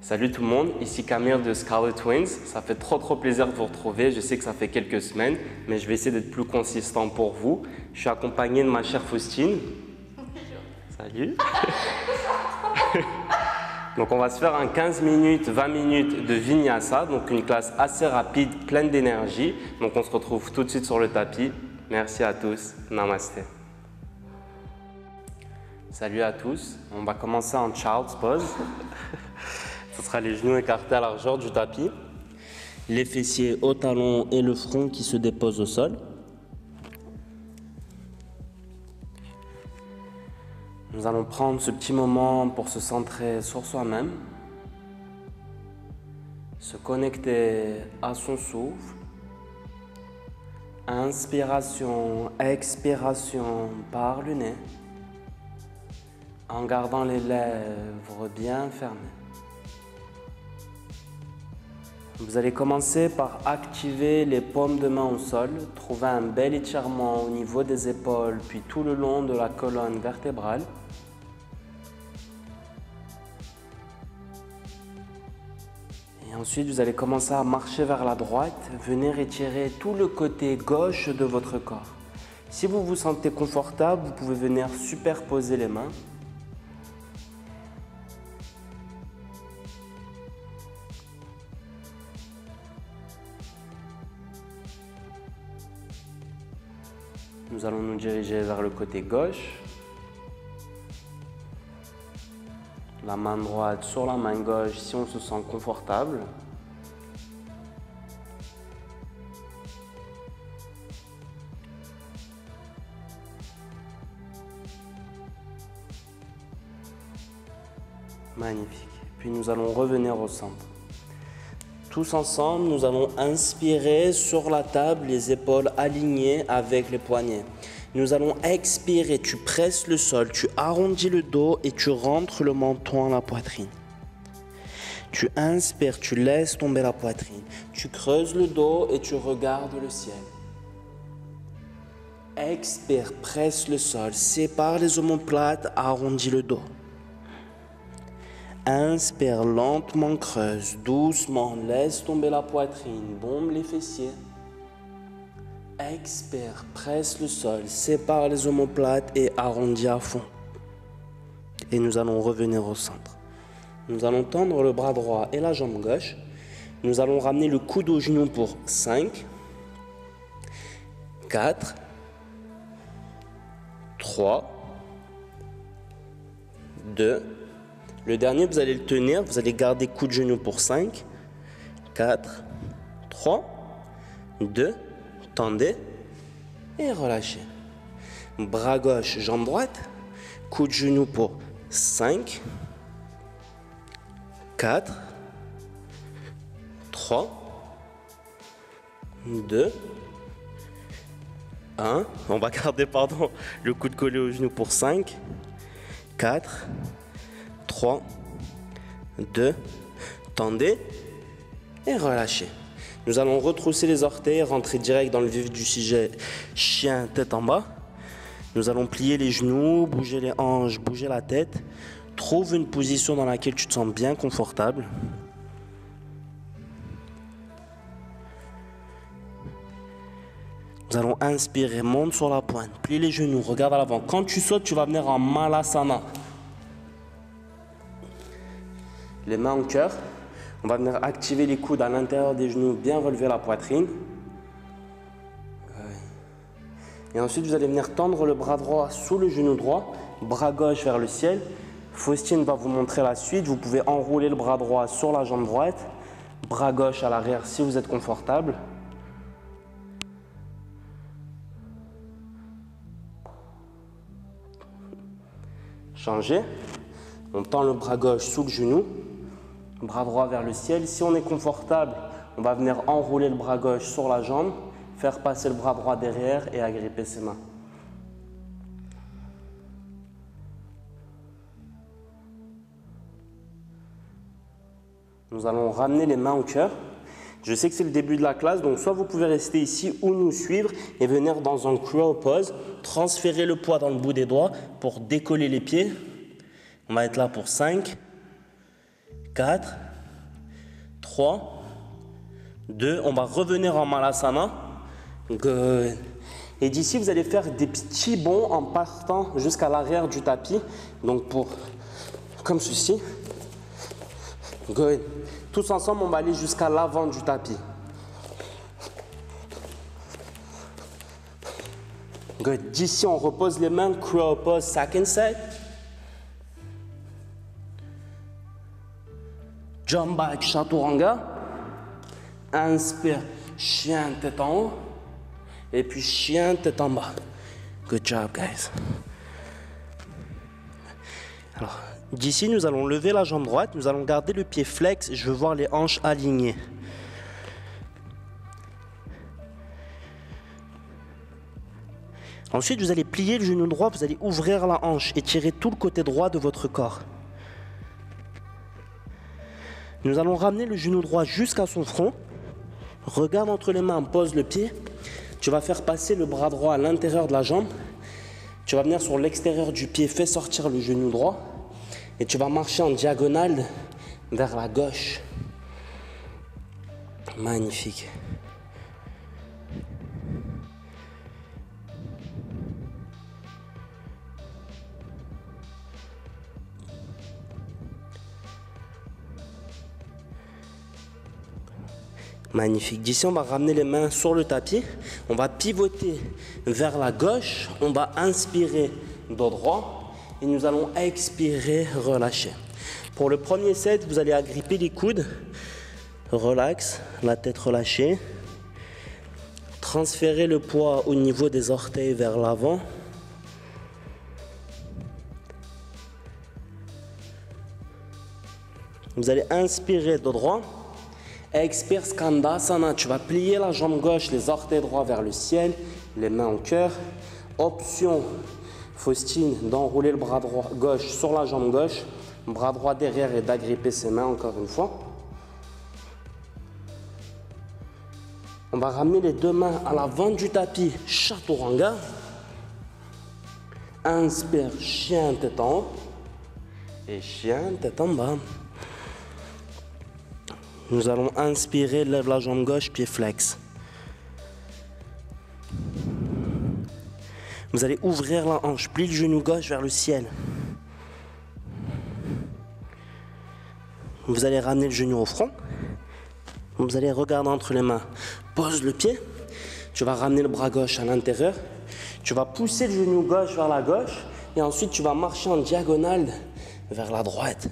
Salut tout le monde, ici Camille de Scarlet Twins. Ça fait trop plaisir de vous retrouver. Je sais que ça fait quelques semaines, mais je vais essayer d'être plus consistant pour vous. Je suis accompagné de ma chère Faustine. Salut. Donc on va se faire un 15 minutes, 20 minutes de Vinyasa, donc une classe assez rapide, pleine d'énergie. Donc on se retrouve tout de suite sur le tapis. Merci à tous. Namasté. Salut à tous. On va commencer en Child's Pose. Ce sera les genoux écartés à la largeur du tapis. Les fessiers au talon et le front qui se déposent au sol. Nous allons prendre ce petit moment pour se centrer sur soi-même, se connecter à son souffle. Inspiration, expiration par le nez, en gardant les lèvres bien fermées. Vous allez commencer par activer les paumes de main au sol, trouver un bel étirement au niveau des épaules, puis tout le long de la colonne vertébrale. Et ensuite, vous allez commencer à marcher vers la droite, venir étirer tout le côté gauche de votre corps. Si vous vous sentez confortable, vous pouvez venir superposer les mains. Nous allons nous diriger vers le côté gauche. La main droite sur la main gauche si on se sent confortable. Magnifique. Puis nous allons revenir au centre. Tous ensemble, nous allons inspirer sur la table, les épaules alignées avec les poignets. Nous allons expirer, tu presses le sol, tu arrondis le dos et tu rentres le menton à la poitrine. Tu inspires, tu laisses tomber la poitrine. Tu creuses le dos et tu regardes le ciel. Expire, presse le sol, sépare les omoplates, arrondis le dos. Inspire, lentement creuse, doucement, laisse tomber la poitrine, bombe les fessiers. Expire, presse le sol, sépare les omoplates et arrondis à fond. Et nous allons revenir au centre. Nous allons tendre le bras droit et la jambe gauche. Nous allons ramener le coude au genou pour 5, 4, 3, 2, le dernier, vous allez le tenir, vous allez garder coup de genou pour 5, 4, 3, 2, tendez et relâchez. Bras gauche, jambe droite, coup de genou pour 5, 4, 3, 2, 1. On va garder, le coude collé au genou pour 5, 4, 3, 2, tendez et relâchez. Nous allons retrousser les orteils, rentrer direct dans le vif du sujet, chien, tête en bas. Nous allons plier les genoux, bouger les hanches, bouger la tête. Trouve une position dans laquelle tu te sens bien confortable. Nous allons inspirer, monte sur la pointe, plie les genoux, regarde à l'avant. Quand tu sautes, tu vas venir en Malasana. Les mains au cœur. On va venir activer les coudes à l'intérieur des genoux, bien relever la poitrine. Et ensuite, vous allez venir tendre le bras droit sous le genou droit, bras gauche vers le ciel. Faustine va vous montrer la suite. Vous pouvez enrouler le bras droit sur la jambe droite, bras gauche à l'arrière si vous êtes confortable. Changez. On tend le bras gauche sous le genou. Bras droit vers le ciel. Si on est confortable, on va venir enrouler le bras gauche sur la jambe, faire passer le bras droit derrière et agripper ses mains. Nous allons ramener les mains au cœur. Je sais que c'est le début de la classe, donc soit vous pouvez rester ici ou nous suivre et venir dans un crow pose, transférer le poids dans le bout des doigts pour décoller les pieds. On va être là pour 5, 4, 3, 2. On va revenir en Malasana. Good. Et d'ici, vous allez faire des petits bonds en partant jusqu'à l'arrière du tapis. Donc, comme ceci. Good. Tous ensemble, on va aller jusqu'à l'avant du tapis. Good. D'ici, on repose les mains. Crow pose, second set. Jump back, chaturanga. Inspire, chien tête en haut. Et puis chien tête en bas. Good job, guys. Alors, d'ici, nous allons lever la jambe droite. Nous allons garder le pied flex. Je veux voir les hanches alignées. Ensuite, vous allez plier le genou droit. Vous allez ouvrir la hanche et tirer tout le côté droit de votre corps. Nous allons ramener le genou droit jusqu'à son front. Regarde entre les mains, pose le pied. Tu vas faire passer le bras droit à l'intérieur de la jambe. Tu vas venir sur l'extérieur du pied, fais sortir le genou droit. Et tu vas marcher en diagonale vers la gauche. Magnifique. Magnifique. D'ici, on va ramener les mains sur le tapis. On va pivoter vers la gauche. On va inspirer dos droit. Et nous allons expirer, relâcher. Pour le premier set, vous allez agripper les coudes. Relax, la tête relâchée. Transférez le poids au niveau des orteils vers l'avant. Vous allez inspirer dos droit. Expire Skandasana, tu vas plier la jambe gauche, les orteils droits vers le ciel, les mains au cœur. Option Faustine d'enrouler le bras droit gauche sur la jambe gauche, bras droit derrière et d'agripper ses mains encore une fois. On va ramener les deux mains à l'avant du tapis, chaturanga. Inspire, chien tête en haut et chien tête en bas. Nous allons inspirer, lève la jambe gauche, pied flex. Vous allez ouvrir la hanche, plie le genou gauche vers le ciel. Vous allez ramener le genou au front. Vous allez regarder entre les mains. Pose le pied. Tu vas ramener le bras gauche à l'intérieur. Tu vas pousser le genou gauche vers la gauche. Et ensuite, tu vas marcher en diagonale vers la droite.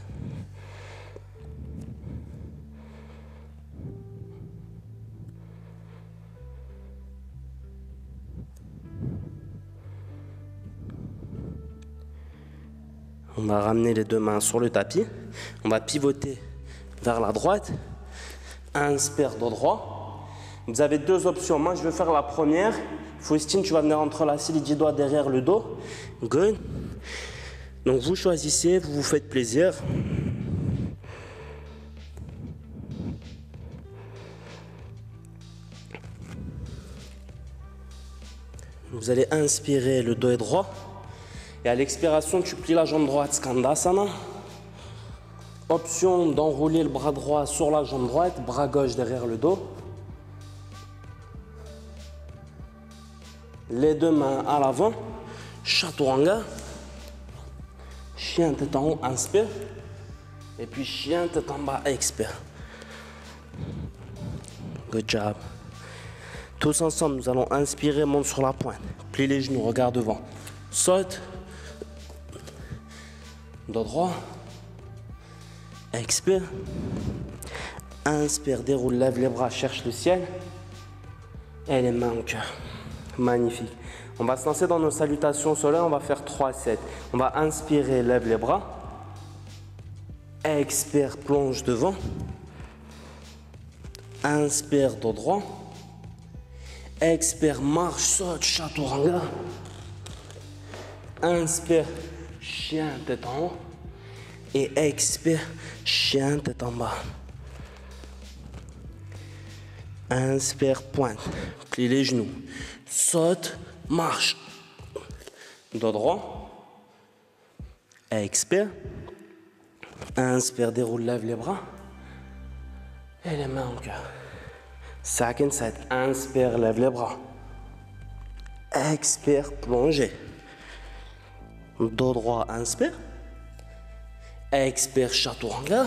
On va ramener les deux mains sur le tapis. On va pivoter vers la droite. Inspire dos droit. Vous avez deux options. Moi, je vais faire la première. Faustine, tu vas venir entrelacer les 10 doigts derrière le dos. Good. Donc, vous choisissez, vous vous faites plaisir. Vous allez inspirer, le dos est droit. Et à l'expiration, tu plies la jambe droite, Skandasana. Option d'enrouler le bras droit sur la jambe droite, bras gauche derrière le dos. Les deux mains à l'avant, chaturanga. Chien tête en haut, inspire. Et puis chien tête en bas, expire. Good job. Tous ensemble, nous allons inspirer, monte sur la pointe. Plie les genoux, regarde devant. Saute. Dos droit. Expire. Inspire, déroule, lève les bras, cherche le ciel. Et les mains au cœur. Magnifique. On va se lancer dans nos salutations solaires. On va faire 3 sets. On va inspirer, lève les bras. Expire, plonge devant. Inspire, dos droit. Expire, marche, saute, chaturanga. Inspire, chien tête en haut. Et expire, chien tête en bas. Inspire, pointe. Plie les genoux. Saute, marche. Dos droit. Expire. Inspire, déroule, lève les bras. Et les mains en cœur. Second set. Inspire, lève les bras. Expire, plongez. Dos droit, inspire. Expire, chaturanga.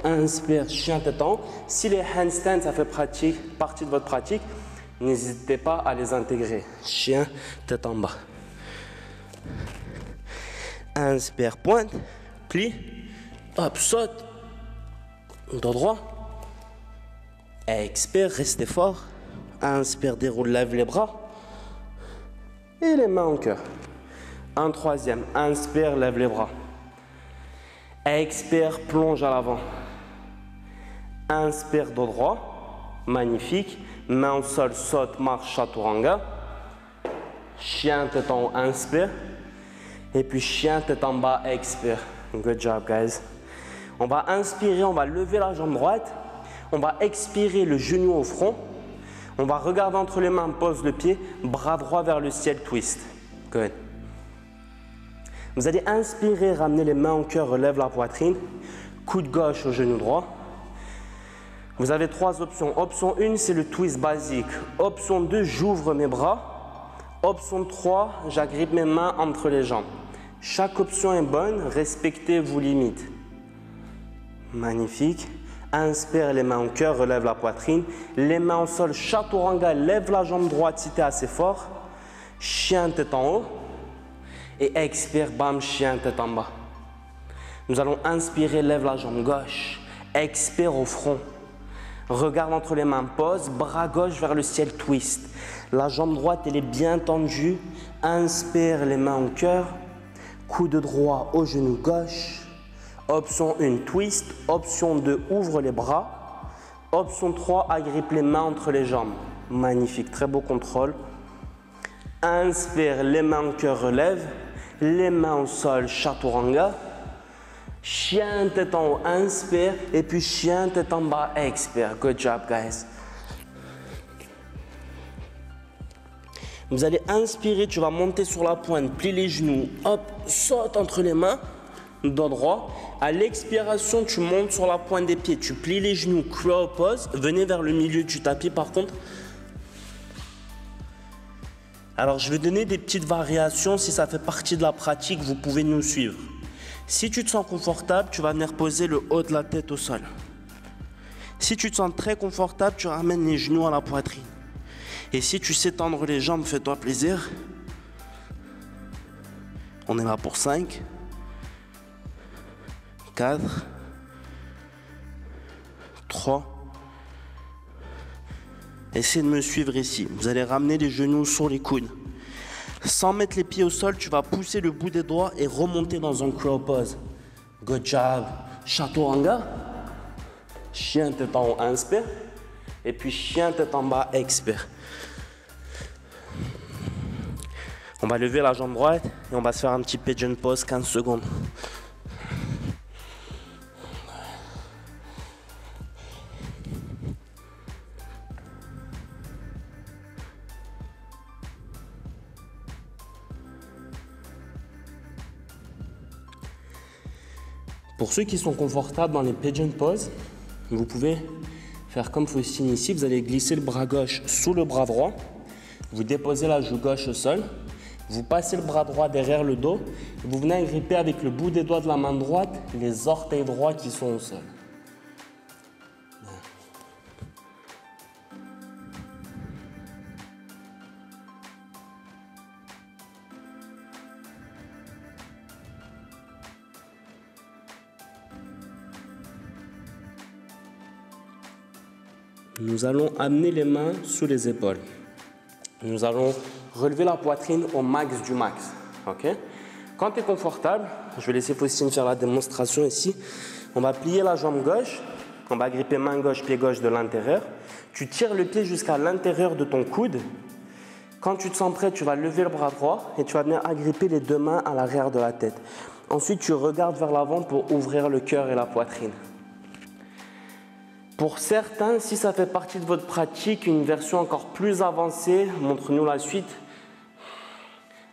Inspire, chien tête en haut. Si les handstands, ça fait partie de votre pratique, n'hésitez pas à les intégrer. Chien, tête en bas. Inspire, pointe, plie, hop, saute. Dos droit. Expire, restez fort. Inspire, déroule, lève les bras. Et les mains en cœur. Un troisième. Inspire, lève les bras. Expire, plonge à l'avant. Inspire, dos droit. Magnifique. Main au sol, saute, marche, chaturanga. Chien, tête en haut, inspire. Et puis chien, tête en bas, expire. Good job, guys. On va inspirer, on va lever la jambe droite. On va expirer le genou au front. On va regarder entre les mains, pose le pied, bras droit vers le ciel, twist. Good. Vous allez inspirer, ramener les mains au cœur, relève la poitrine. Coude gauche au genou droit. Vous avez trois options. Option 1, c'est le twist basique. Option 2, j'ouvre mes bras. Option 3, j'agrippe mes mains entre les jambes. Chaque option est bonne, respectez vos limites. Magnifique. Inspire, les mains au cœur, relève la poitrine. Les mains au sol, chaturanga, lève la jambe droite si tu es assez fort. Chien, tête en haut. Et expire, bam, chien, tête en bas. Nous allons inspirer, lève la jambe gauche. Expire au front. Regarde entre les mains, pose, bras gauche vers le ciel, twist. La jambe droite, elle est bien tendue. Inspire, les mains au cœur. Coude droit au genou gauche. Option 1, twist. Option 2, ouvre les bras. Option 3, agrippe les mains entre les jambes. Magnifique, très beau contrôle. Inspire, les mains au cœur, relève. Les mains au sol, chaturanga. Chien, tête en haut, inspire. Et puis chien, tête en bas, expire. Good job, guys. Vous allez inspirer, tu vas monter sur la pointe, plie les genoux, hop, saute entre les mains. Dos droit. À l'expiration, tu montes sur la pointe des pieds, tu plies les genoux, crow pose. Venez vers le milieu du tapis par contre. Alors, je vais donner des petites variations. Si ça fait partie de la pratique, vous pouvez nous suivre. Si tu te sens confortable, tu vas venir poser le haut de la tête au sol. Si tu te sens très confortable, tu ramènes les genoux à la poitrine. Et si tu sais tendre les jambes, fais-toi plaisir. On est là pour 5. 4, 3. Essayez de me suivre ici. Vous allez ramener les genoux sur les coudes. Sans mettre les pieds au sol, tu vas pousser le bout des doigts et remonter dans un crow pose. Good job. Chaturanga. Chien tête en haut, inspire. Et puis chien tête en bas, expire. On va lever la jambe droite et on va se faire un petit pigeon pose 15 secondes. Pour ceux qui sont confortables dans les pigeon poses, vous pouvez faire comme Faustine ici. Vous allez glisser le bras gauche sous le bras droit. Vous déposez la joue gauche au sol. Vous passez le bras droit derrière le dos. Et vous venez agripper avec le bout des doigts de la main droite les orteils droits qui sont au sol. Nous allons amener les mains sous les épaules. Nous allons relever la poitrine au max du max. Okay? Quand tu es confortable, je vais laisser Faustine faire la démonstration ici. On va plier la jambe gauche. On va gripper main gauche, pied gauche de l'intérieur. Tu tires le pied jusqu'à l'intérieur de ton coude. Quand tu te sens prêt, tu vas lever le bras droit et tu vas venir agripper les deux mains à l'arrière de la tête. Ensuite, tu regardes vers l'avant pour ouvrir le cœur et la poitrine. Pour certains, si ça fait partie de votre pratique, une version encore plus avancée, montre-nous la suite.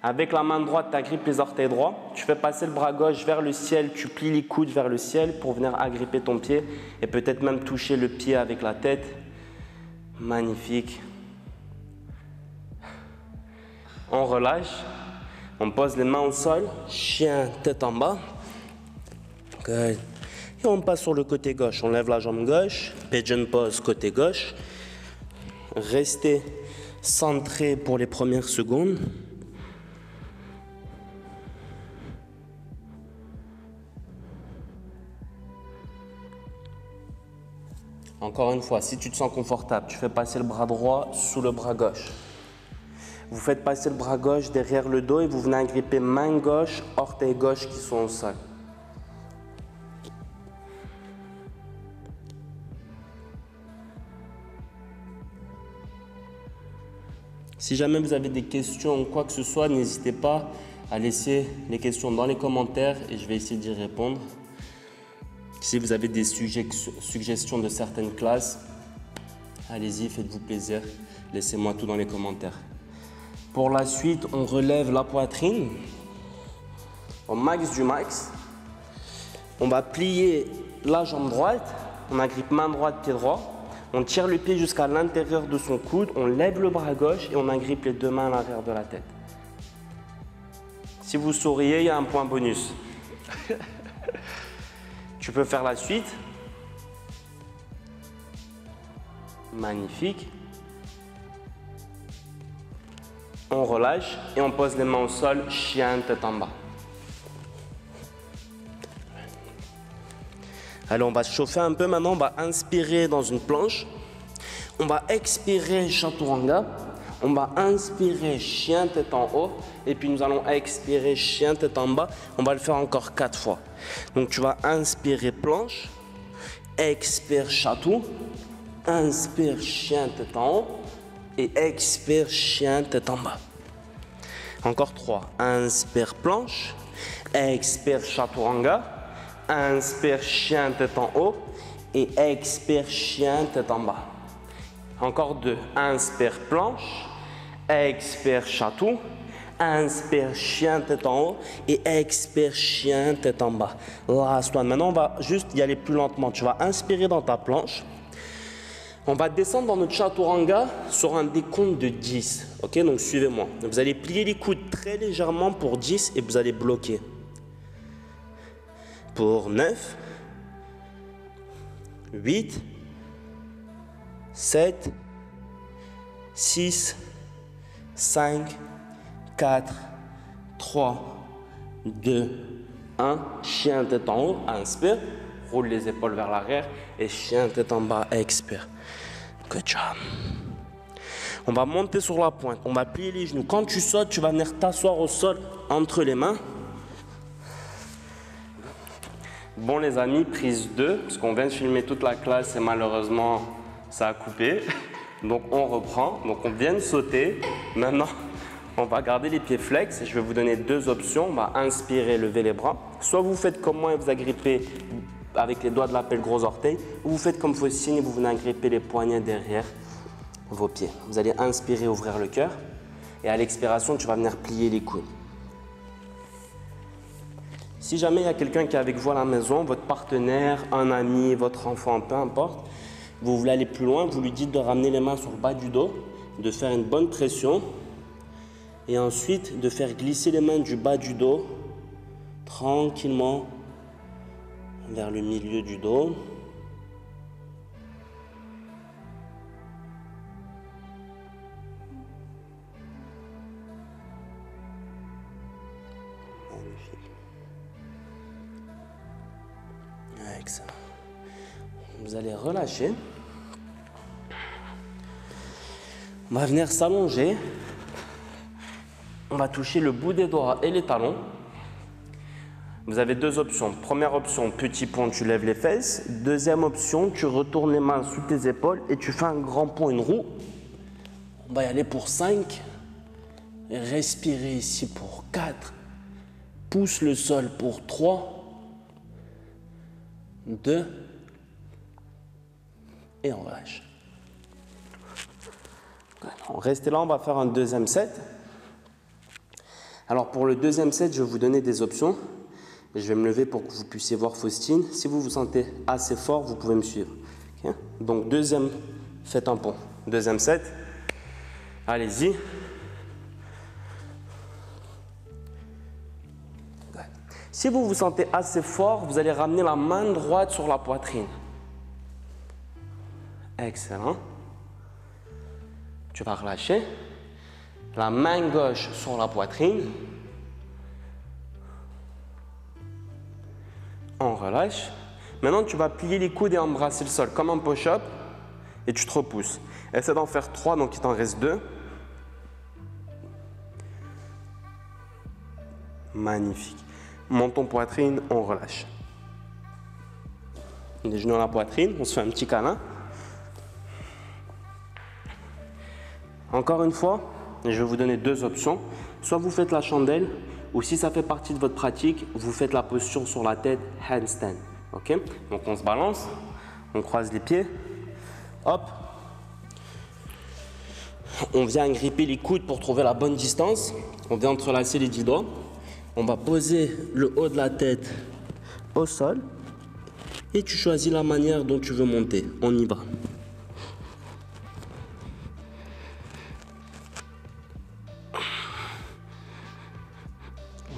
Avec la main droite, tu agrippes les orteils droits. Tu fais passer le bras gauche vers le ciel. Tu plies les coudes vers le ciel pour venir agripper ton pied et peut-être même toucher le pied avec la tête. Magnifique. On relâche. On pose les mains au sol. Chien, tête en bas. Good. Et on passe sur le côté gauche. On lève la jambe gauche. Pigeon pose côté gauche. Restez centré pour les premières secondes. Encore une fois, si tu te sens confortable, tu fais passer le bras droit sous le bras gauche. Vous faites passer le bras gauche derrière le dos et vous venez agripper main gauche, orteil gauche qui sont au sol. Si jamais vous avez des questions ou quoi que ce soit, n'hésitez pas à laisser les questions dans les commentaires et je vais essayer d'y répondre. Si vous avez des suggestions de certaines classes, allez-y, faites-vous plaisir. Laissez-moi tout dans les commentaires. Pour la suite, on relève la poitrine au max du max. On va plier la jambe droite. On agrippe main droite, pied droit. On tire le pied jusqu'à l'intérieur de son coude. On lève le bras gauche et on agrippe les deux mains à l'arrière de la tête. Si vous souriez, il y a un point bonus. Tu peux faire la suite. Magnifique. On relâche et on pose les mains au sol, chien, tête en bas. Allez, on va se chauffer un peu maintenant. On va inspirer dans une planche. On va expirer chaturanga. On va inspirer chien, tête en haut. Et puis nous allons expirer chien, tête en bas. On va le faire encore 4 fois. Donc tu vas inspirer planche. Expire chatou. Inspire chien, tête en haut. Et expire chien, tête en bas. Encore 3. Inspire planche. Expire chaturanga. Inspire chien, tête en haut. Et expire chien, tête en bas. Encore 2. Inspire planche. Expire chatou. Inspire chien, tête en haut. Et expire chien, tête en bas. Last one. Maintenant, on va juste y aller plus lentement. Tu vas inspirer dans ta planche. On va descendre dans notre chaturanga sur un décompte de 10. Ok, donc suivez-moi. Vous allez plier les coudes très légèrement pour 10 et vous allez bloquer. Pour 9, 8, 7, 6, 5, 4, 3, 2, 1. Chien tête en haut, inspire. Roule les épaules vers l'arrière et chien tête en bas, expire. Good job. On va monter sur la pointe, on va plier les genoux. Quand tu sautes, tu vas venir t'asseoir au sol entre les mains. Bon les amis, prise 2, parce qu'on vient de filmer toute la classe et malheureusement ça a coupé. Donc on reprend, donc on vient de sauter. Maintenant, on va garder les pieds flex. Je vais vous donner 2 options. On va inspirer, lever les bras. Soit vous faites comme moi et vous agrippez avec les doigts de la pelle gros orteil, ou vous faites comme Faucine et vous venez agripper les poignets derrière vos pieds. Vous allez inspirer, ouvrir le cœur et à l'expiration, tu vas venir plier les coudes. Si jamais il y a quelqu'un qui est avec vous à la maison, votre partenaire, un ami, votre enfant, peu importe, vous voulez aller plus loin, vous lui dites de ramener les mains sur le bas du dos, de faire une bonne pression et ensuite de faire glisser les mains du bas du dos tranquillement vers le milieu du dos. Magnifique. Excellent. Vous allez relâcher. On va venir s'allonger. On va toucher le bout des doigts et les talons. Vous avez 2 options. Première option, petit pont, tu lèves les fesses. Deuxième option, tu retournes les mains sous tes épaules et tu fais un grand pont, une roue. On va y aller pour 5. Respirez ici pour 4. Pousse le sol pour 3. 2. Et on relâche. Restez là, on va faire un deuxième set. Alors pour le deuxième set, je vais vous donner des options. Je vais me lever pour que vous puissiez voir Faustine. Si vous vous sentez assez fort, vous pouvez me suivre. Okay? Donc deuxième, faites un pont. Deuxième set, allez-y. Si vous vous sentez assez fort, vous allez ramener la main droite sur la poitrine. Excellent. Tu vas relâcher. La main gauche sur la poitrine. On relâche. Maintenant, tu vas plier les coudes et embrasser le sol comme un push-up et tu te repousses. Essaie d'en faire 3, donc il t'en reste 2. Magnifique. Menton poitrine, on relâche. Les genoux à la poitrine, on se fait un petit câlin. Encore une fois, je vais vous donner 2 options. Soit vous faites la chandelle, ou si ça fait partie de votre pratique, vous faites la posture sur la tête, handstand. Ok? Donc on se balance, on croise les pieds, hop. On vient gripper les coudes pour trouver la bonne distance. On vient entrelacer les 10 doigts. On va poser le haut de la tête au sol. Et tu choisis la manière dont tu veux monter. On y va.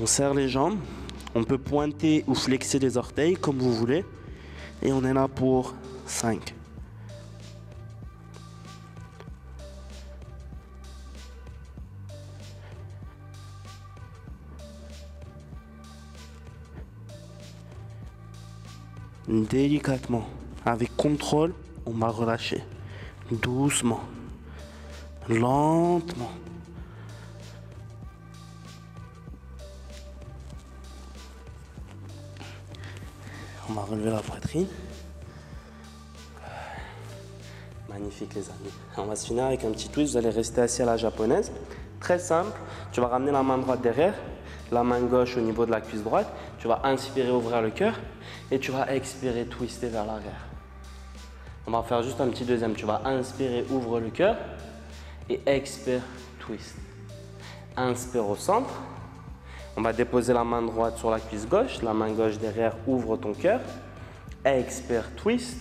On serre les jambes. On peut pointer ou flexer les orteils comme vous voulez. Et on est là pour 5. Délicatement, avec contrôle, on va relâcher. Doucement, lentement. On va relever la poitrine. Magnifique les amis. On va se finir avec un petit twist. Vous allez rester assis à la japonaise. Très simple. Tu vas ramener la main droite derrière, la main gauche au niveau de la cuisse droite. Tu vas inspirer, ouvrir le cœur. Et tu vas expirer, twister vers l'arrière. On va faire juste un petit deuxième. Tu vas inspirer, ouvre le cœur. Et expire, twist. Inspire au centre. On va déposer la main droite sur la cuisse gauche. La main gauche derrière, ouvre ton cœur. Expire, twist.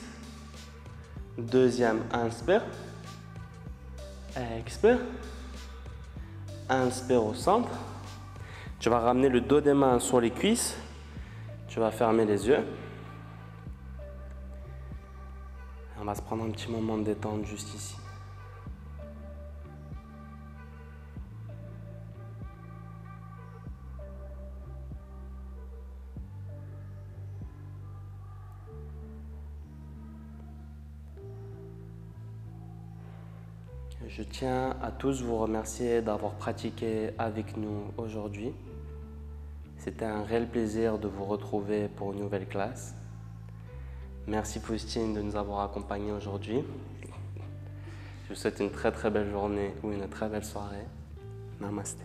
Deuxième, inspire. Expire. Inspire au centre. Tu vas ramener le dos des mains sur les cuisses. Tu vas fermer les yeux. On va se prendre un petit moment de détente juste ici. Je tiens à tous vous remercier d'avoir pratiqué avec nous aujourd'hui. C'était un réel plaisir de vous retrouver pour une nouvelle classe. Merci Faustine de nous avoir accompagnés aujourd'hui. Je vous souhaite une très belle journée ou une très belle soirée. Namasté.